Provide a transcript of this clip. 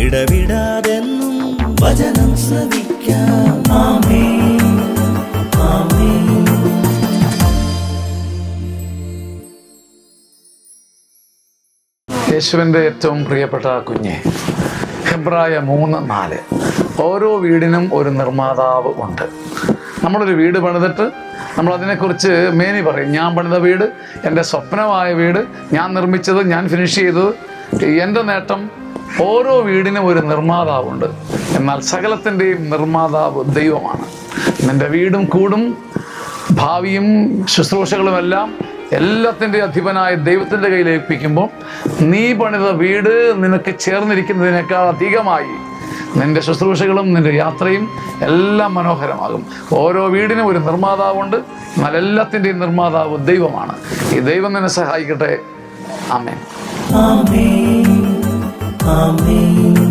ഇടവിടാതെന്നും വചനം ശ്രവിക്കാം. ആമേൻ, ആമേൻ. യേശുവിൻ്റെ ഏറ്റവും പ്രിയപ്പെട്ട കുഞ്ഞെ, ഹെബ്രായ 3:4 ഓരോ വീടിനും ഒരു നിർമ്മാതാവ് ഉണ്ട്. നമ്മളൊരു വീട് പണിതിട്ട് നമ്മളതിനെക്കുറിച്ച് മേനി പറയും. ഞാൻ പണിത വീട്, എൻ്റെ സ്വപ്നമായ വീട്, ഞാൻ നിർമ്മിച്ചത്, ഞാൻ ഫിനിഷ് ചെയ്തത്, എൻ്റെ നേട്ടം. ഓരോ വീടിനും ഒരു നിർമ്മാതാവുണ്ട്. എന്നാൽ സകലത്തിൻ്റെയും നിർമ്മാതാവ് ദൈവമാണ്. നിൻ്റെ വീടും കൂടും ഭാവിയും ശുശ്രൂഷകളുമെല്ലാം എല്ലാത്തിൻ്റെയും അധിപനായ ദൈവത്തിൻ്റെ കയ്യിൽ ഏൽപ്പിക്കുമ്പോൾ നീ പണിത വീട് നിനക്ക് ചേർന്നിരിക്കുന്നതിനേക്കാൾ അധികമായി നിൻ്റെ ശുശ്രൂഷകളും നിൻ്റെ യാത്രയും എല്ലാം മനോഹരമാകും. ഓരോ വീടിനും ഒരു നിർമ്മാതാവുണ്ട്. എന്നാൽ എല്ലാത്തിൻ്റെയും നിർമ്മാതാവ് ദൈവമാണ്. ഈ ദൈവം നിന്നെ സഹായിക്കട്ടെ. ആമേൻ, ആമേൻ, ആമേൻ.